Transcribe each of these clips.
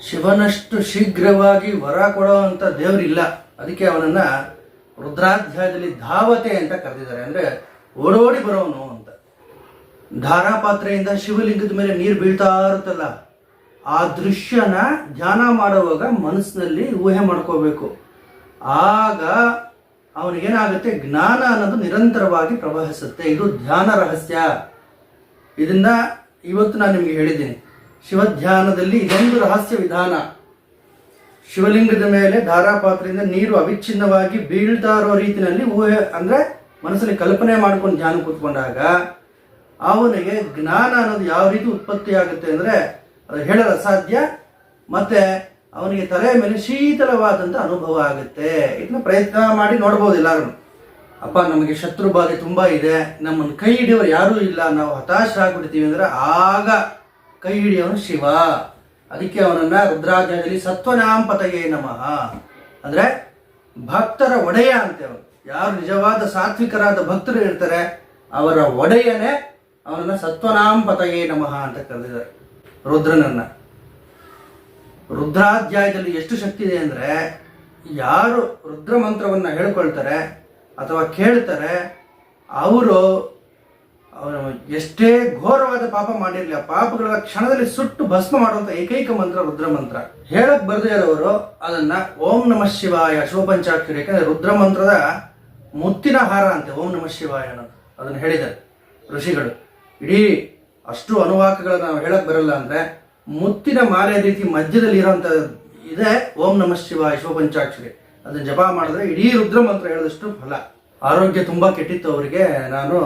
ಶಿವನಷ್ಟು ಶೀಘ್ರವಾಗಿ ವರ ಕೊಡುವಂಥ ದೇವರಿಲ್ಲ. ಅದಕ್ಕೆ ಅವನನ್ನ ರುದ್ರಾಧ್ಯಾಯದಲ್ಲಿ ಧಾವತೆ ಅಂತ ಕರೆದಿದ್ದಾರೆ. ಅಂದರೆ ಓಡೋಡಿ ಬರೋನು ಅಂತ. ಧಾರಾಪಾತ್ರೆಯಿಂದ ಶಿವಲಿಂಗದ ಮೇಲೆ ನೀರು ಬೀಳ್ತಾ ಇರುತ್ತಲ್ಲ, ಆ ದೃಶ್ಯನ ಧ್ಯಾನ ಮಾಡುವಾಗ ಮನಸ್ಸಿನಲ್ಲಿ ಊಹೆ ಮಾಡ್ಕೋಬೇಕು. ಆಗ ಅವನಿಗೇನಾಗುತ್ತೆ, ಜ್ಞಾನ ಅನ್ನೋದು ನಿರಂತರವಾಗಿ ಪ್ರವಹಿಸುತ್ತೆ. ಇದು ಧ್ಯಾನ ರಹಸ್ಯ. ಇದನ್ನ ಇವತ್ತು ನಾನು ನಿಮಗೆ ಹೇಳಿದ್ದೀನಿ. ಶಿವಧ್ಯಾನದಲ್ಲಿ ಇದೊಂದು ರಹಸ್ಯ ವಿಧಾನ. ಶಿವಲಿಂಗದ ಮೇಲೆ ಧಾರಾಪಾತ್ರೆಯಿಂದ ನೀರು ಅವಿಚ್ಛಿನ್ನವಾಗಿ ಬೀಳ್ತಾ ಇರೋ ರೀತಿಯಲ್ಲಿ ಊಹೆ, ಅಂದರೆ ಮನಸ್ಸಲ್ಲಿ ಕಲ್ಪನೆ ಮಾಡ್ಕೊಂಡು ಧ್ಯಾನ ಕೂತ್ಕೊಂಡಾಗ ಅವನಿಗೆ ಜ್ಞಾನ ಅನ್ನೋದು ಯಾವ ರೀತಿ ಉತ್ಪತ್ತಿ ಆಗುತ್ತೆ ಅಂದರೆ ಅದು ಹೇಳಲು ಅಸಾಧ್ಯ. ಮತ್ತೆ ಅವನಿಗೆ ತಲೆಯ ಮೇಲೆ ಶೀತಲವಾದಂಥ ಅನುಭವ ಆಗುತ್ತೆ. ಇದನ್ನ ಪ್ರಯತ್ನ ಮಾಡಿ ನೋಡ್ಬೋದು ಎಲ್ಲರೂ. ಅಪ್ಪ, ನಮಗೆ ಶತ್ರು ಬಾಧೆ ತುಂಬ ಇದೆ, ನಮ್ಮನ್ನು ಕೈ ಹಿಡಿಯೋರು ಯಾರೂ ಇಲ್ಲ, ನಾವು ಹತಾಶರಾಗ್ಬಿಡ್ತೀವಿ ಅಂದರೆ ಆಗ ಕೈ ಹಿಡಿಯೋನು ಶಿವ. ಅದಕ್ಕೆ ಅವನನ್ನ ರುದ್ರಾಧ್ಯಾಯದಲ್ಲಿ ಸತ್ವನಾಂಪತಯೇ ನಮಃ ಅಂದರೆ ಭಕ್ತರ ಒಡೆಯ ಅಂತೇವೆ. ಯಾರು ನಿಜವಾದ ಸಾತ್ವಿಕರಾದ ಭಕ್ತರು ಇರ್ತಾರೆ ಅವರ ಒಡೆಯನೇ ಅವನನ್ನ ಸತ್ವನಾಂಪತಯೇ ನಮಃ ಅಂತ ಕರೆದಿದ್ದಾರೆ. ರುದ್ರನನ್ನ ರುದ್ರಾಧ್ಯಾಯದಲ್ಲಿ ಎಷ್ಟು ಶಕ್ತಿ ಇದೆ ಅಂದರೆ, ಯಾರು ರುದ್ರ ಮಂತ್ರವನ್ನು ಹೇಳ್ಕೊಳ್ತಾರೆ ಅಥವಾ ಕೇಳ್ತಾರೆ ಅವರು ಎಷ್ಟೇ ಘೋರವಾದ ಪಾಪ ಮಾಡಿರಲಿ, ಆ ಪಾಪಗಳ ಕ್ಷಣದಲ್ಲಿ ಸುಟ್ಟು ಭಸ್ಮ ಮಾಡುವಂಥ ಏಕೈಕ ಮಂತ್ರ ರುದ್ರ ಮಂತ್ರ. ಹೇಳಕ್ ಬರದೇ ಇರೋರು ಅದನ್ನ ಓಂ ನಮಃ ಶಿವಾಯ ಶಿವಪಂಚಾಕ್ಷರಿ, ಯಾಕಂದ್ರೆ ರುದ್ರ ಮಂತ್ರದ ಮುತ್ತಿನ ಹಾರ ಅಂತೆ ಓಂ ನಮಃ ಶಿವಾಯ ಅನ್ನೋದು. ಅದನ್ನು ಹೇಳಿದ್ದಾರೆ ಋಷಿಗಳು. ಇಡೀ ಅಷ್ಟು ಅನುವಾಕಗಳನ್ನ ನಾವು ಹೇಳಕ್ ಬರಲ್ಲ ಅಂದ್ರೆ ಮುತ್ತಿನ ಮಾಲೆ ರೀತಿ ಮಧ್ಯದಲ್ಲಿ ಇರೋಂಥ ಇದೆ ಓಂ ನಮಃ ಶಿವಾಯ ಶಿವಪಂಚಾಕ್ಷರಿ. ಅದನ್ನ ಜಪ ಮಾಡಿದ್ರೆ ಇಡೀ ರುದ್ರ ಮಂತ್ರ ಹೇಳಿದಷ್ಟು ಫಲ. ಆರೋಗ್ಯ ತುಂಬಾ ಕೆಟ್ಟಿತ್ತು ಅವರಿಗೆ. ನಾನು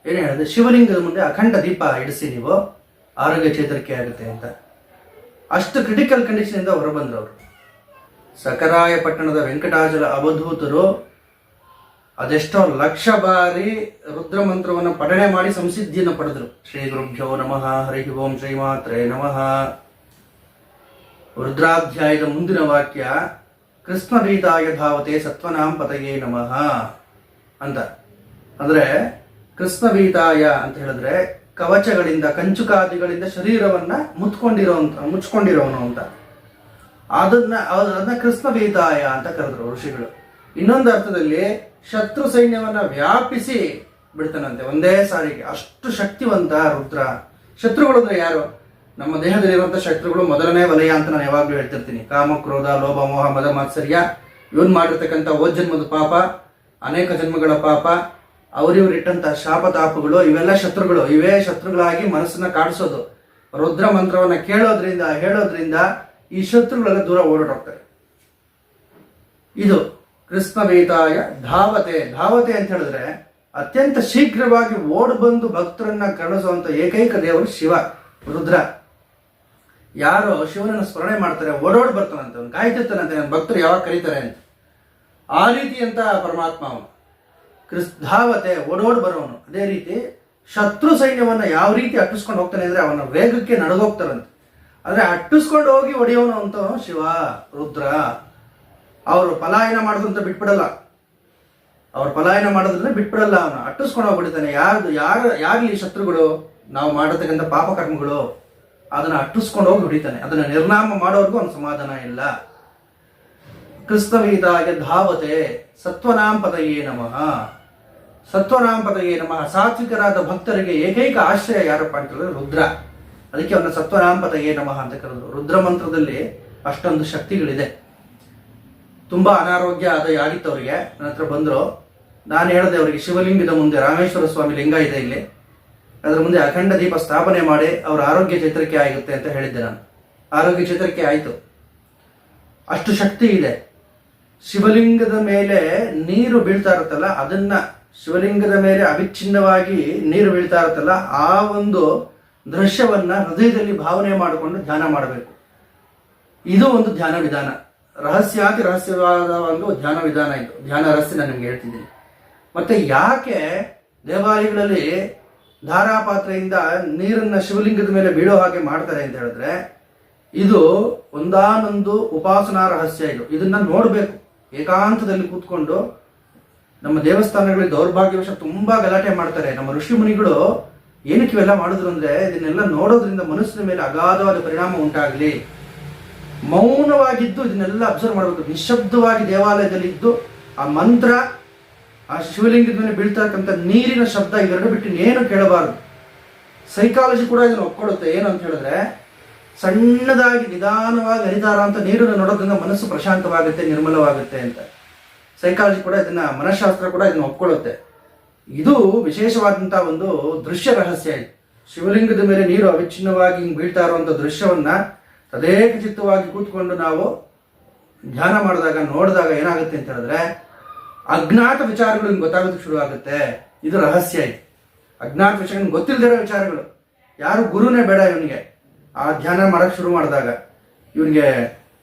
ಏನು ಹೇಳಿದೆ, ಶಿವಲಿಂಗದ ಮುಂದೆ ಅಖಂಡ ದೀಪ ಇಡಿಸಿ, ನೀವು ಆರೋಗ್ಯ ಚೇತರಿಕೆ ಆಗುತ್ತೆ ಅಂತ. ಅಷ್ಟು ಕ್ರಿಟಿಕಲ್ ಕಂಡೀಷನ್ ಇಂದ ಹೊರಬಂದ್ರು ಅವರು. ಸಕರಾಯ ಪಟ್ಟಣದ ವೆಂಕಟಾಚಲ ಅವಧೂತರು ಅದೆಷ್ಟೋ ಲಕ್ಷ ಬಾರಿ ರುದ್ರ ಮಂತ್ರವನ್ನು ಪಠಣೆ ಮಾಡಿ ಸಂಸಿದ್ಧಿಯನ್ನು ಪಡೆದರು. ಶ್ರೀ ಗುರುಭ್ಯೋ ನಮಃ, ಹರಿ ಓಂ ಶ್ರೀಮಾತ್ರೇ ನಮಃ. ರುದ್ರಾಧ್ಯಾಯದ ಮುಂದಿನ ವಾಕ್ಯ ಕೃಷ್ಣರೀತಾಯ ಧಾವತೆ ಸತ್ವನಾಂ ಪತಯೇ ನಮಃ ಅಂತ. ಅಂದ್ರೆ ಕೃಷ್ಣವೀತಾಯ ಅಂತ ಹೇಳಿದ್ರೆ ಕವಚಗಳಿಂದ, ಕಂಚುಕಾದಿಗಳಿಂದ ಶರೀರವನ್ನ ಮುಚ್ಕೊಂಡಿರೋನು ಅಂತ. ಅದನ್ನ ಕೃಷ್ಣವೀತಾಯ ಅಂತ ಕರೆದ್ರು ಋಷಿಗಳು. ಇನ್ನೊಂದು ಅರ್ಥದಲ್ಲಿ ಶತ್ರು ಸೈನ್ಯವನ್ನ ವ್ಯಾಪಿಸಿ ಬಿಡ್ತಾನಂತೆ ಒಂದೇ ಸಾರಿಗೆ. ಅಷ್ಟು ಶಕ್ತಿವಂತ ರುದ್ರ. ಶತ್ರುಗಳು ಅಂದ್ರೆ ಯಾರು? ನಮ್ಮ ದೇಹದಲ್ಲಿರುವಂತಹ ಶತ್ರುಗಳು ಮೊದಲನೇ ವಲಯ ಅಂತ ನಾನು ಯಾವಾಗ್ಲೂ ಹೇಳ್ತಿರ್ತೀನಿ. ಕಾಮ, ಕ್ರೋಧ, ಲೋಭ, ಮೋಹ, ಮದ, ಮಾತ್ಸರ್ಯ. ಇವನ್ ಮಾಡಿರ್ತಕ್ಕಂಥ ಜನ್ಮದ ಪಾಪ, ಅನೇಕ ಜನ್ಮಗಳ ಪಾಪ, ಅವರಿವರಿಟ್ಟಂತಹ ಶಾಪತಾಪಗಳು, ಇವೆಲ್ಲ ಶತ್ರುಗಳು. ಇವೇ ಶತ್ರುಗಳಾಗಿ ಮನಸ್ಸನ್ನ ಕಾಡಿಸೋದು. ರುದ್ರ ಮಂತ್ರವನ್ನ ಹೇಳೋದ್ರಿಂದ ಈ ಶತ್ರುಗಳೆಲ್ಲ ದೂರ ಓಡೋಗ್ತಾರೆ. ಇದು ಕೃಷ್ಣವೇತಾಯ ಧಾವತೆ. ಧಾವತೆ ಅಂತ ಹೇಳಿದ್ರೆ ಅತ್ಯಂತ ಶೀಘ್ರವಾಗಿ ಓಡ್ ಬಂದು ಭಕ್ತರನ್ನ ಕಳಿಸುವಂತ ಏಕೈಕ ದೇವರು ಶಿವ, ರುದ್ರ. ಯಾರು ಶಿವನನ್ನು ಸ್ಮರಣೆ ಮಾಡ್ತಾರೆ ಓಡೋಡ್ ಬರ್ತಾನಂತೆ, ಅವ್ನು ಕಾಯ್ತಿರ್ತಾನಂತೆ ನನ್ನ ಭಕ್ತರು ಯಾವಾಗ ಕರೀತಾರೆ ಅಂತ. ಆ ರೀತಿ ಅಂತ ಪರಮಾತ್ಮ ಅವನು ಧಾವತೆ, ಓಡೋಡ್ ಬರೋನು. ಅದೇ ರೀತಿ ಶತ್ರು ಸೈನ್ಯವನ್ನ ಯಾವ ರೀತಿ ಅಟ್ಟಿಸ್ಕೊಂಡು ಹೋಗ್ತಾನೆ ಅಂದ್ರೆ ಅವನ ವೇಗಕ್ಕೆ ನಡಗೋಗ್ತಾರಂತೆ. ಅಂದ್ರೆ ಅಟ್ಟಿಸ್ಕೊಂಡು ಹೋಗಿ ಹೊಡೆಯೋನು ಅಂತ ಶಿವ, ರುದ್ರ. ಅವರು ಪಲಾಯನ ಮಾಡೋದಂತ ಬಿಟ್ಬಿಡಲ್ಲ. ಅವನು ಅಟ್ಟಿಸ್ಕೊಂಡು ಹೋಗ್ಬಿಡ್ತಾನೆ. ಯಾರ್ಲಿ ಶತ್ರುಗಳು, ನಾವು ಮಾಡತಕ್ಕಂಥ ಪಾಪಕರ್ಮಗಳು, ಅದನ್ನ ಅಟ್ಟಿಸ್ಕೊಂಡು ಹೋಗಿ ಹೊಡಿತಾನೆ. ಅದನ್ನ ನಿರ್ನಾಮ ಮಾಡೋರ್ಗೂ ಅವನ ಸಮಾಧಾನ ಇಲ್ಲ. ಕೃಷ್ಣವೀತಾಯ ಧಾವತೆ ಸತ್ವನಾಂ ಪತಯೇ ನಮಃ. ಸತ್ವನಾಂ ಪತಯೇ ನಮಃ. ಸಾತ್ವಿಕರಾದ ಭಕ್ತರಿಗೆ ಏಕೈಕ ಆಶ್ರಯ ಯಾರಪ್ಪ ಅಂತಂದ್ರೆ ರುದ್ರ. ಅದಕ್ಕೆ ಅವನ ಸತ್ವನಾಂ ಪತಯೇ ನಮಃ ಅಂತ ಕರೆದ್ರು. ರುದ್ರ ಮಂತ್ರದಲ್ಲಿ ಅಷ್ಟೊಂದು ಶಕ್ತಿಗಳಿದೆ. ತುಂಬಾ ಅನಾರೋಗ್ಯ ಆಗಿತ್ತು ಅವರಿಗೆ. ನನ್ನ ಹತ್ರ ಬಂದ್ರು. ನಾನು ಹೇಳಿದೆ ಅವರಿಗೆ, ಶಿವಲಿಂಗದ ಮುಂದೆ ರಾಮೇಶ್ವರ ಸ್ವಾಮಿ ಲಿಂಗ ಇದೆ ಇಲ್ಲಿ, ಅದರ ಮುಂದೆ ಅಖಂಡ ದೀಪ ಸ್ಥಾಪನೆ ಮಾಡಿ ಅವರ ಆರೋಗ್ಯ ಚೇತರಿಕೆ ಆಗುತ್ತೆ ಅಂತ ಹೇಳಿದ್ದೆ ನಾನು. ಆರೋಗ್ಯ ಚೇತರಿಕೆ ಆಯಿತು. ಅಷ್ಟು ಶಕ್ತಿ ಇದೆ. ಶಿವಲಿಂಗದ ಮೇಲೆ ನೀರು ಬೀಳ್ತಾ ಇರುತ್ತಲ್ಲ, ಅದನ್ನ ಶಿವಲಿಂಗದ ಮೇಲೆ ಅವಿಚ್ಛಿನ್ನವಾಗಿ ನೀರು ಬೀಳ್ತಾ ಇರುತ್ತಲ್ಲ, ಆ ಒಂದು ದೃಶ್ಯವನ್ನ ಹೃದಯದಲ್ಲಿ ಭಾವನೆ ಮಾಡಿಕೊಂಡು ಧ್ಯಾನ ಮಾಡಬೇಕು. ಇದು ಒಂದು ಧ್ಯಾನ ವಿಧಾನ. ರಹಸ್ಯವಾದ ಒಂದು ಧ್ಯಾನ ವಿಧಾನ. ಇದು ಧ್ಯಾನ ರಹಸ್ಯ ನಾನು ನಿಮ್ಗೆ ಹೇಳ್ತಿದ್ದೀನಿ. ಮತ್ತೆ ಯಾಕೆ ದೇವಾಲಯಗಳಲ್ಲಿ ಧಾರಾಪಾತ್ರೆಯಿಂದ ನೀರನ್ನ ಶಿವಲಿಂಗದ ಮೇಲೆ ಬೀಳೋ ಹಾಗೆ ಮಾಡ್ತಾರೆ ಅಂತ ಹೇಳಿದ್ರೆ, ಇದು ಒಂದಾನೊಂದು ಉಪಾಸನಾ ರಹಸ್ಯ. ಇದನ್ನ ನೋಡ್ಬೇಕು ಏಕಾಂತದಲ್ಲಿ ಕೂತ್ಕೊಂಡು. ನಮ್ಮ ದೇವಸ್ಥಾನಗಳಲ್ಲಿ ದೌರ್ಭಾಗ್ಯವಶ ತುಂಬಾ ಗಲಾಟೆ ಮಾಡ್ತಾರೆ. ನಮ್ಮ ಋಷಿ ಮುನಿಗಳು ಏನಕ್ಕೆ ಇವೆಲ್ಲ ಮಾಡಿದ್ರು ಅಂದ್ರೆ, ಇದನ್ನೆಲ್ಲ ನೋಡೋದ್ರಿಂದ ಮನಸ್ಸಿನ ಮೇಲೆ ಅಗಾಧವಾದ ಪರಿಣಾಮ ಉಂಟಾಗಲಿ, ಮೌನವಾಗಿದ್ದು ಇದನ್ನೆಲ್ಲ ಅಬ್ಸರ್ವ್ ಮಾಡಬೇಕು. ನಿಶಬ್ದವಾಗಿ ದೇವಾಲಯದಲ್ಲಿದ್ದು ಆ ಮಂತ್ರ, ಆ ಶಿವಲಿಂಗದ ಮೇಲೆ ಬೀಳ್ತಕ್ಕಂಥ ನೀರಿನ ಶಬ್ದ ಇವೆರಡು ಬಿಟ್ಟು ಇನ್ನೇನು ಕೇಳಬಾರದು. ಸೈಕಾಲಜಿ ಕೂಡ ಇದನ್ನು ಒಪ್ಕೊಳ್ಳುತ್ತೆ. ಏನು ಅಂತ ಹೇಳಿದ್ರೆ, ಸಣ್ಣದಾಗಿ ನಿಧಾನವಾಗಿ ಹರಿದಾರ ಅಂತ ನೀರನ್ನು ನೋಡೋದ್ರಿಂದ ಮನಸ್ಸು ಪ್ರಶಾಂತವಾಗುತ್ತೆ, ನಿರ್ಮಲವಾಗುತ್ತೆ ಅಂತ ಸೈಕಾಲಜಿ ಕೂಡ ಇದನ್ನ, ಮನಃಶಾಸ್ತ್ರ ಕೂಡ ಇದನ್ನು ಒಪ್ಕೊಳ್ಳುತ್ತೆ. ಇದು ವಿಶೇಷವಾದಂತಹ ಒಂದು ದೃಶ್ಯ ರಹಸ್ಯ ಇದೆ. ಶಿವಲಿಂಗದ ಮೇಲೆ ನೀರು ಅವಿಚ್ಛಿನ್ನವಾಗಿ ಹಿಂಗೆ ಬೀಳ್ತಾ ಇರುವಂಥ ದೃಶ್ಯವನ್ನ ತದೇಕ ಚಿತ್ತವಾಗಿ ಕೂತ್ಕೊಂಡು ನಾವು ಧ್ಯಾನ ಮಾಡಿದಾಗ ನೋಡಿದಾಗ ಏನಾಗುತ್ತೆ ಅಂತ ಹೇಳಿದ್ರೆ, ಅಜ್ಞಾತ ವಿಚಾರಗಳು ಹಿಂಗೆ ಗೊತ್ತಾಗೋದಕ್ಕೆ ಶುರು ಆಗುತ್ತೆ. ಇದು ರಹಸ್ಯ ಇದೆ. ಅಜ್ಞಾತ ವಿಷಯ ಗೊತ್ತಿಲ್ಲದಿರೋ ವಿಚಾರಗಳು. ಯಾರು ಗುರುನೇ ಬೇಡ ಇವನಿಗೆ. ಆ ಧ್ಯಾನ ಮಾಡಕ್ಕೆ ಶುರು ಮಾಡಿದಾಗ ಇವನಿಗೆ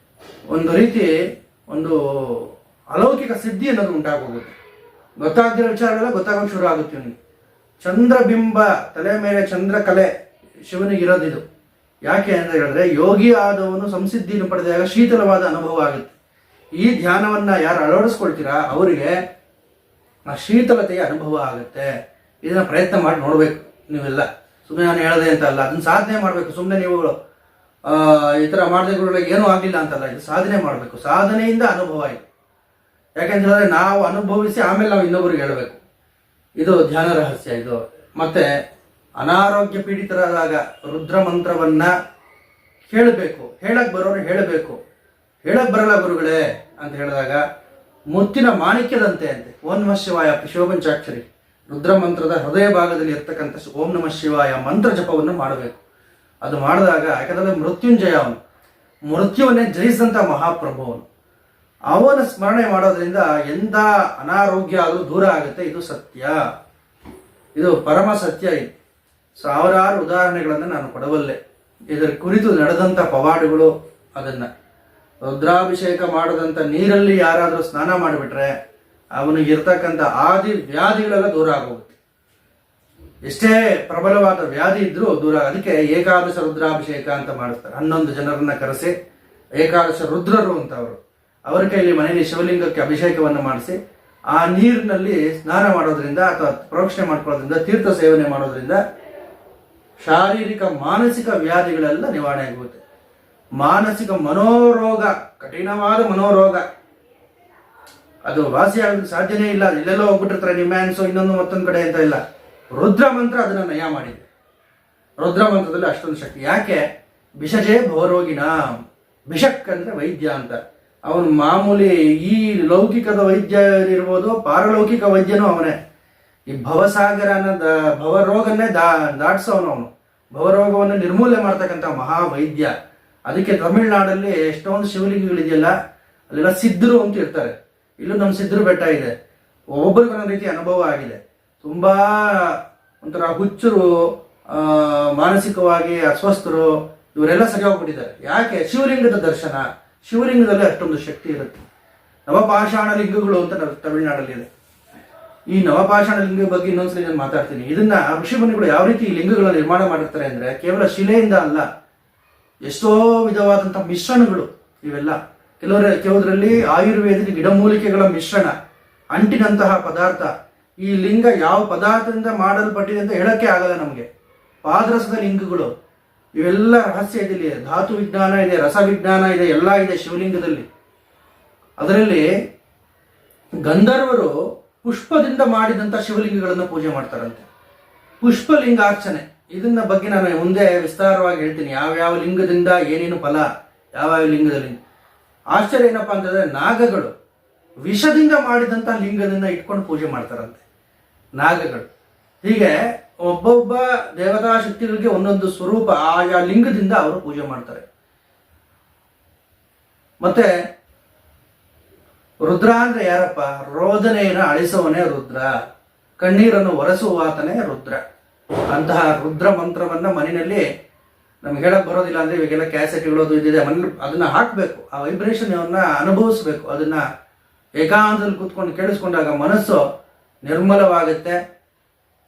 ಒಂದು ರೀತಿ ಒಂದು ಅಲೌಕಿಕ ಸಿದ್ಧಿ ಅನ್ನೋದು ಉಂಟಾಗೋಗುತ್ತೆ. ಗೊತ್ತಾಗದಿರೋ ವಿಚಾರಗಳೆಲ್ಲ ಗೊತ್ತಾಗೋಕೆ ಶುರು ಆಗುತ್ತೆ ಇವನಿಗೆ. ಚಂದ್ರಬಿಂಬ, ತಲೆ ಮೇಲೆ ಚಂದ್ರಕಲೆ ಶಿವನಿಗೆ ಇರೋದಿದು. ಯಾಕೆ ಅಂತ ಹೇಳಿದ್ರೆ, ಯೋಗಿ ಆದವನು ಸಂಸಿದ್ಧಿಯನ್ನು ಪಡೆದಾಗ ಶೀತಲವಾದ ಅನುಭವ ಆಗುತ್ತೆ. ಈ ಧ್ಯಾನವನ್ನ ಯಾರು ಅಳವಡಿಸ್ಕೊಳ್ತೀರಾ ಅವರಿಗೆ ಆ ಶೀತಲತೆಯ ಅನುಭವ ಆಗುತ್ತೆ. ಇದನ್ನ ಪ್ರಯತ್ನ ಮಾಡಿ ನೋಡ್ಬೇಕು ನೀವೆಲ್ಲ. ಸುಮ್ಮನೆ ನಾನು ಹೇಳದೆ ಅಂತ ಅಲ್ಲ, ಅದನ್ನ ಸಾಧನೆ ಮಾಡಬೇಕು. ಸುಮ್ಮನೆ ನೀವು ಈ ಥರ ಮಾಡಿದ್ರೆ ಏನೂ ಆಗಲಿಲ್ಲ ಅಂತಲ್ಲ, ಇದು ಸಾಧನೆ ಮಾಡಬೇಕು. ಸಾಧನೆಯಿಂದ ಅನುಭವ ಇದೆ. ಯಾಕೆಂತ ಹೇಳಿದ್ರೆ ನಾವು ಅನುಭವಿಸಿ ಆಮೇಲೆ ನಾವು ಇನ್ನೊಬ್ಬರಿಗೆ ಹೇಳಬೇಕು. ಇದು ಧ್ಯಾನ ರಹಸ್ಯ ಇದು. ಮತ್ತೆ ಅನಾರೋಗ್ಯ ಪೀಡಿತರಾದಾಗ ರುದ್ರ ಮಂತ್ರವನ್ನ ಹೇಳಬೇಕು. ಹೇಳಕ್ ಬರೋರು ಹೇಳಬೇಕು. ಹೇಳಕ್ ಬರಲ್ಲ ಗುರುಗಳೇ ಅಂತ ಹೇಳಿದಾಗ ಮುತ್ತಿನ ಮಾಣಿಕ್ಯದಂತೆ ಅಂತೆ. ಓಂ ನಮಃ ಶಿವಾಯ ಶಿವಪಂಚಾಕ್ಷರಿ ರುದ್ರ ಮಂತ್ರದ ಹೃದಯ ಭಾಗದಲ್ಲಿ ಇರ್ತಕ್ಕಂಥ ಓಂ ನಮಃ ಶಿವಾಯ ಮಂತ್ರ ಜಪವನ್ನು ಮಾಡಬೇಕು. ಅದು ಮಾಡಿದಾಗ, ಯಾಕಂದ್ರೆ ಮೃತ್ಯುಂಜಯ ಅವನು, ಮೃತ್ಯುವನ್ನೇ ಜಯಿಸಿದಂಥ ಮಹಾಪ್ರಭು ಅವನು. ಅವನ ಸ್ಮರಣೆ ಮಾಡೋದ್ರಿಂದ ಎಂಥ ಅನಾರೋಗ್ಯ ಆದರೂ ದೂರ ಆಗುತ್ತೆ. ಇದು ಸತ್ಯ, ಇದು ಪರಮ ಸತ್ಯ. ಇದು ಸಾವಿರಾರು ಉದಾಹರಣೆಗಳನ್ನು ನಾನು ಕೊಡಬಲ್ಲೆ. ಇದರ ಕುರಿತು ನಡೆದಂಥ ಪವಾಡಗಳು, ಅದನ್ನ ರುದ್ರಾಭಿಷೇಕ ಮಾಡದಂಥ ನೀರಲ್ಲಿ ಯಾರಾದರೂ ಸ್ನಾನ ಮಾಡಿಬಿಟ್ರೆ ಅವನಿಗೆ ಇರ್ತಕ್ಕಂಥ ಆದಿ ವ್ಯಾಧಿಗಳೆಲ್ಲ ದೂರ ಆಗೋಗುತ್ತೆ. ಎಷ್ಟೇ ಪ್ರಬಲವಾದ ವ್ಯಾಧಿ ಇದ್ರೂ ದೂರ. ಅದಕ್ಕೆ ಏಕಾದಶ ರುದ್ರಾಭಿಷೇಕ ಅಂತ ಮಾಡಿಸ್ತಾರೆ. 11 ಜನರನ್ನ ಕರೆಸಿ ಏಕಾದಶ ರುದ್ರರು ಅಂತ ಅವರು, ಅವರ ಕೈಲಿ ಮನೆಯಲ್ಲಿ ಶಿವಲಿಂಗಕ್ಕೆ ಅಭಿಷೇಕವನ್ನು ಮಾಡಿಸಿ ಆ ನೀರಿನಲ್ಲಿ ಸ್ನಾನ ಮಾಡೋದ್ರಿಂದ ಅಥವಾ ಪ್ರೋಕ್ಷಣೆ ಮಾಡ್ಕೊಳ್ಳೋದ್ರಿಂದ, ತೀರ್ಥ ಸೇವನೆ ಮಾಡೋದ್ರಿಂದ ಶಾರೀರಿಕ ಮಾನಸಿಕ ವ್ಯಾಧಿಗಳೆಲ್ಲ ನಿವಾರಣೆ ಆಗುತ್ತೆ. ಮಾನಸಿಕ ಮನೋರೋಗ, ಕಠಿಣವಾದ ಮನೋರೋಗ ಅದು ವಾಸಿಯಾಗೋದಕ್ಕೆ ಸಾಧ್ಯನೇ ಇಲ್ಲ. ಇಲ್ಲೆಲ್ಲೋ ಹೋಗ್ಬಿಟ್ಟಿರ್ತಾರೆ ನಿಮ್ಯಾನ್ಸು ಇನ್ನೊಂದು ಮತ್ತೊಂದು ಕಡೆ ಅಂತ ಇಲ್ಲ. ರುದ್ರ ಮಂತ್ರ ಅದನ್ನ ನಯ ಮಾಡಿದೆ. ರುದ್ರ ಮಂತ್ರದಲ್ಲಿ ಅಷ್ಟೊಂದು ಶಕ್ತಿ. ಯಾಕೆ? ವಿಷಜೇ ಭವರೋಗಿನ. ಬಿಷಕ್ ಅಂದ್ರೆ ವೈದ್ಯ ಅಂತ. ಅವನು ಮಾಮೂಲಿ ಈ ಲೌಕಿಕದ ವೈದ್ಯ ಇರ್ಬೋದು, ಪಾರಲೌಕಿಕ ವೈದ್ಯನೂ ಅವನೇ. ಈ ಭವಸಾಗರ ಅನ್ನೋದ ಭವರೋಗನ್ನೇ ದಾಟಿಸೋನು ಅವನು. ಭವರೋಗವನ್ನು ನಿರ್ಮೂಲನೆ ಮಾಡ್ತಕ್ಕಂಥ ಮಹಾವೈದ್ಯ. ಅದಕ್ಕೆ ತಮಿಳುನಾಡಲ್ಲಿ ಎಷ್ಟೊಂದು ಶಿವಲಿಂಗಗಳಿದೆಯಲ್ಲ, ಅಲ್ಲೆಲ್ಲ ಸಿದ್ಧರು ಅಂತ ಇರ್ತಾರೆ. ಇಲ್ಲೂ ನಮ್ಮ ಸಿದ್ಧರು ಬೆಟ್ಟ ಇದೆ. ಒಬ್ಬೊಬ್ಬರಿಗೂ ಒಂದೊಂದು ರೀತಿ ಅನುಭವ ಆಗಿದೆ. ತುಂಬಾ ಒಂಥರ ಹುಚ್ಚರು, ಮಾನಸಿಕವಾಗಿ ಅಸ್ವಸ್ಥರು, ಇವರೆಲ್ಲ ಸರಿ ಹೋಗ್ಬಿಟ್ಟಿದ್ದಾರೆ. ಯಾಕೆ? ಶಿವಲಿಂಗದ ದರ್ಶನ. ಶಿವಲಿಂಗದಲ್ಲಿ ಅಷ್ಟೊಂದು ಶಕ್ತಿ ಇರುತ್ತೆ. ನವಪಾಷಾಣ ಲಿಂಗಗಳು ಅಂತ ತಮಿಳುನಾಡಲ್ಲಿ ಇದೆ. ಈ ನವಪಾಷಾಣ ಲಿಂಗ ಬಗ್ಗೆ ಇನ್ನೊಂದ್ಸಲಿ ನಾನು ಮಾತಾಡ್ತೀನಿ. ಇದನ್ನ ಋಷಿಮುನಿಗಳು ಯಾವ ರೀತಿ ಈ ಲಿಂಗಗಳ ನಿರ್ಮಾಣ ಮಾಡಿರ್ತಾರೆ ಅಂದ್ರೆ, ಕೇವಲ ಶಿಲೆಯಿಂದ ಅಲ್ಲ, ಎಷ್ಟೋ ವಿಧವಾದಂತಹ ಮಿಶ್ರಣಗಳು ಇವೆಲ್ಲ. ಕೆಲವರಲ್ಲಿ ಆಯುರ್ವೇದಿಕ ಗಿಡಮೂಲಿಕೆಗಳ ಮಿಶ್ರಣ, ಅಂಟಿನಂತಹ ಪದಾರ್ಥ. ಈ ಲಿಂಗ ಯಾವ ಪದಾರ್ಥದಿಂದ ಮಾಡಲ್ಪಟ್ಟಿದೆ ಅಂತ ಹೇಳಕ್ಕೆ ಆಗಲ್ಲ ನಮಗೆ. ಪಾದರಸದ ಲಿಂಗಗಳು, ಇವೆಲ್ಲ ರಹಸ್ಯ ಇದೆ. ಧಾತು ವಿಜ್ಞಾನ ಇದೆ, ರಸ ವಿಜ್ಞಾನ ಇದೆ, ಎಲ್ಲ ಇದೆ ಶಿವಲಿಂಗದಲ್ಲಿ. ಅದರಲ್ಲಿ ಗಂಧರ್ವರು ಪುಷ್ಪದಿಂದ ಮಾಡಿದಂಥ ಶಿವಲಿಂಗಗಳನ್ನು ಪೂಜೆ ಮಾಡ್ತಾರಂತೆ. ಪುಷ್ಪಲಿಂಗಾರ್ಚನೆ, ಇದನ್ನ ಬಗ್ಗೆ ನಾನು ಮುಂದೆ ವಿಸ್ತಾರವಾಗಿ ಹೇಳ್ತೀನಿ. ಯಾವ್ಯಾವ ಲಿಂಗದಿಂದ ಏನೇನು ಫಲ, ಯಾವ್ಯಾವ ಲಿಂಗದಲ್ಲಿ. ಆಶ್ಚರ್ಯ ಏನಪ್ಪಾ ಅಂತಂದ್ರೆ, ನಾಗಗಳು ವಿಷದಿಂದ ಮಾಡಿದಂಥ ಲಿಂಗದಿಂದ ಇಟ್ಕೊಂಡು ಪೂಜೆ ಮಾಡ್ತಾರಂತೆ ನಾಗಗಳು. ಹೀಗೆ ಒಬ್ಬೊಬ್ಬ ದೇವತಾ ಶಕ್ತಿಗಳಿಗೆ ಒಂದೊಂದು ಸ್ವರೂಪ, ಆಯಾ ಲಿಂಗದಿಂದ ಅವರು ಪೂಜೆ ಮಾಡ್ತಾರೆ. ಮತ್ತೆ ರುದ್ರ ಅಂದ್ರೆ ಯಾರಪ್ಪ? ರೋದನೆಯನ್ನು ಅಳಿಸುವನೇ ರುದ್ರ, ಕಣ್ಣೀರನ್ನು ಒರೆಸುವಾತನೇ ರುದ್ರ. ಅಂತಹ ರುದ್ರ ಮಂತ್ರವನ್ನ ಮನೆಯಲ್ಲಿ ನಮ್ಗೆ ಹೇಳಕ್ ಬರೋದಿಲ್ಲ ಅಂದ್ರೆ, ಇವಾಗೆಲ್ಲ ಕ್ಯಾಸೆಟ್ ಇಡೋದು ಇದಿದೆ, ಅದನ್ನ ಹಾಕ್ಬೇಕು. ಆ ವೈಬ್ರೇಷನ್ ಅನುಭವಿಸ್ಬೇಕು. ಅದನ್ನ ಏಕಾಂತದಲ್ಲಿ ಕೂತ್ಕೊಂಡು ಕೇಳಿಸ್ಕೊಂಡಾಗ ಮನಸ್ಸು ನಿರ್ಮಲವಾಗುತ್ತೆ.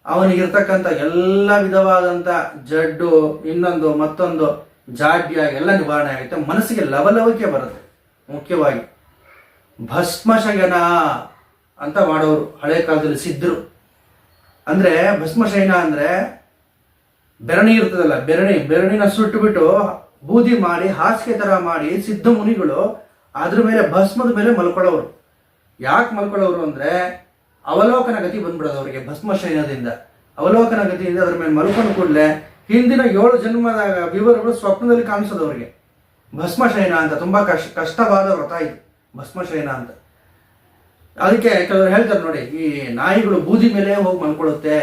ಅವನಿಗಿರ್ತಕ್ಕಂಥ ಎಲ್ಲ ವಿಧವಾದಂಥ ಜಡ್ಡು, ಇನ್ನೊಂದು ಮತ್ತೊಂದು ಜಾಡ್ಯ ಎಲ್ಲ ನಿವಾರಣೆ ಆಗುತ್ತೆ. ಮನಸ್ಸಿಗೆ ಲವಲವಿಕೆ ಬರುತ್ತೆ. ಮುಖ್ಯವಾಗಿ ಭಸ್ಮಶಯನ ಅಂತ ಮಾಡೋರು ಹಳೆ ಕಾಲದಲ್ಲಿ ಸಿದ್ಧರು. ಅಂದ್ರೆ ಭಸ್ಮಶಯನ ಅಂದ್ರೆ ಬೆರಣಿ ಇರ್ತದಲ್ಲ, ಬೆರಣಿನ ಸುಟ್ಟು ಬಿಟ್ಟು ಬೂದಿ ಮಾಡಿ ಹಾಸಿಗೆ ತರ ಮಾಡಿ ಸಿದ್ಧ ಮುನಿಗಳು ಅದ್ರ ಮೇಲೆ ಭಸ್ಮದ ಮೇಲೆ ಮಲ್ಕೊಳ್ಳೋರು. ಯಾಕೆ ಮಲ್ಕೊಳ್ಳೋರು ಅಂದ್ರೆ ಅವಲೋಕನ ಗತಿ ಬಂದ್ಬಿಡೋದು ಅವರಿಗೆ. ಭಸ್ಮ ಶಯನದಿಂದ ಅವಲೋಕನ ಗತಿಯಿಂದ ಅದ್ರ ಮೇಲೆ ಮಲ್ಕೊಂಡು ಕೂಡಲೇ ಹಿಂದಿನ 7 ಜನ್ಮದ ವಿವರಗಳು ಸ್ವಪ್ನದಲ್ಲಿ ಕಾಣಿಸೋದು ಅವರಿಗೆ. ಭಸ್ಮಶಯನ ಅಂತ ತುಂಬಾ ಕಷ್ಟವಾದ ವ್ರತ ಇದು ಭಸ್ಮಶಯನ ಅಂತ. ಅದಕ್ಕೆ ಕೆಲವರು ಹೇಳ್ತಾರೆ ನೋಡಿ, ಈ ನಾಯಿಗಳು ಬೂದಿ ಮೇಲೆ ಹೋಗಿ ಮಲ್ಕೊಳ್ಳುತ್ತೆ,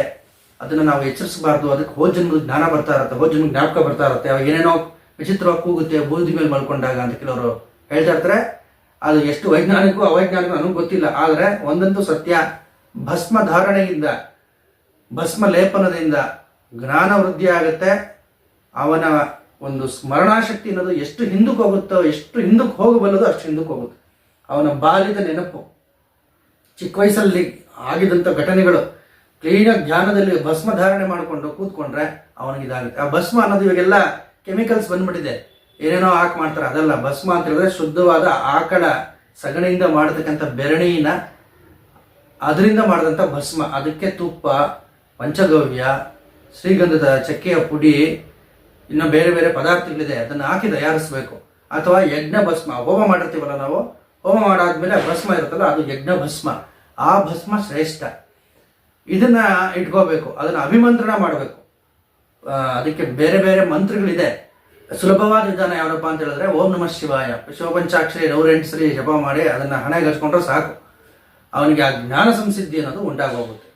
ಅದನ್ನ ನಾವು ಎಚ್ಚರಿಸಬಾರ್ದು, ಅದಕ್ಕೆ ಹೋದ ಜನ್ಮದ ಜ್ಞಾನ ಬರ್ತಾ ಇರುತ್ತೆ, ಹೋದ ಜನ್ಮ ಜ್ಞಾಪಕ ಬರ್ತಾ ಇರುತ್ತೆ, ಅವಾಗ ಏನೇನೋ ವಿಚಿತ್ರವಾಗಿ ಕೂಗುತ್ತೆ ಬೂದಿ ಮೇಲೆ ಮಲ್ಕೊಂಡಾಗ ಅಂತ ಕೆಲವರು ಹೇಳ್ತಾ ಇರ್ತಾರೆ. ಅದು ಎಷ್ಟು ವೈಜ್ಞಾನಿಕ ಅವೈಜ್ಞಾನಿಕ ನನಗೆ ಗೊತ್ತಿಲ್ಲ. ಆದ್ರೆ ಒಂದಂತೂ ಸತ್ಯ, ಭಸ್ಮ ಧಾರಣೆಯಿಂದ ಭಸ್ಮ ಲೇಪನದಿಂದ ಜ್ಞಾನ ವೃದ್ಧಿ ಆಗುತ್ತೆ. ಅವನ ಒಂದು ಸ್ಮರಣಾಶಕ್ತಿ ಅನ್ನೋದು ಎಷ್ಟು ಹಿಂದಕ್ಕೆ ಹೋಗುತ್ತೋ, ಎಷ್ಟು ಹಿಂದಕ್ಕೆ ಹೋಗಬಲ್ಲದೋ ಅಷ್ಟು ಹಿಂದಕ್ಕೆ ಹೋಗುತ್ತೆ. ಅವನ ಬಾಲ್ಯದ ನೆನಪು, ಚಿಕ್ಕ ವಯಸ್ಸಲ್ಲಿ ಆಗಿದಂಥ ಘಟನೆಗಳು ಕ್ಲೀನಾಗಿ ಧ್ಯಾನದಲ್ಲಿ ಭಸ್ಮ ಧಾರಣೆ ಮಾಡಿಕೊಂಡು ಕೂತ್ಕೊಂಡ್ರೆ ಅವನಿಗೆ ಇದಾಗುತ್ತೆ. ಆ ಭಸ್ಮ ಅನ್ನೋದು ಇವಾಗೆಲ್ಲ ಕೆಮಿಕಲ್ಸ್ ಬಂದ್ಬಿಟ್ಟಿದೆ, ಏನೇನೋ ಹಾಕಿ ಮಾಡ್ತಾರೆ. ಅದಲ್ಲ, ಭಸ್ಮ ಅಂತ ಹೇಳಿದ್ರೆ ಶುದ್ಧವಾದ ಆಕಳ ಸಗಣಿಯಿಂದ ಮಾಡತಕ್ಕಂಥ ಬೆರಣಿನ ಅದರಿಂದ ಮಾಡಿದಂಥ ಭಸ್ಮ. ಅದಕ್ಕೆ ತುಪ್ಪ, ಪಂಚಗವ್ಯ, ಶ್ರೀಗಂಧದ ಚಕ್ಕೆಯ ಪುಡಿ, ಇನ್ನು ಬೇರೆ ಬೇರೆ ಪದಾರ್ಥಗಳಿದೆ, ಅದನ್ನು ಹಾಕಿ ತಯಾರಿಸಬೇಕು. ಅಥವಾ ಯಜ್ಞ ಭಸ್ಮ, ಹೋಮ ಮಾಡಿರ್ತೀವಲ್ಲ ನಾವು, ಹೋಮ ಮಾಡಾದ್ಮೇಲೆ ಭಸ್ಮ ಇರುತ್ತಲ್ಲ ಅದು ಯಜ್ಞ ಭಸ್ಮ. ಆ ಭಸ್ಮ ಶ್ರೇಷ್ಠ. ಇದನ್ನ ಇಟ್ಕೋಬೇಕು, ಅದನ್ನ ಅಭಿಮಂತ್ರಣ ಮಾಡಬೇಕು. ಅದಕ್ಕೆ ಬೇರೆ ಬೇರೆ ಮಂತ್ರಗಳಿದೆ. ಸುಲಭವಾದ ವಿಧಾನ ಯಾವಪ್ಪ ಅಂತ ಹೇಳಿದ್ರೆ ಓಂ ನಮಃ ಶಿವಾಯ ಶಿವಪಂಚಾಕ್ಷರಿ 108 ಸರಿ ಜಪ ಮಾಡಿ ಅದನ್ನ ಹಣೆಗೆ ಹಚ್ಕೊಂಡ್ರೆ ಸಾಕು, ಅವನಿಗೆ ಆ ಜ್ಞಾನ ಸಂಸಿದ್ಧಿ ಅನ್ನೋದು ಉಂಟಾಗೋಗುತ್ತೆ.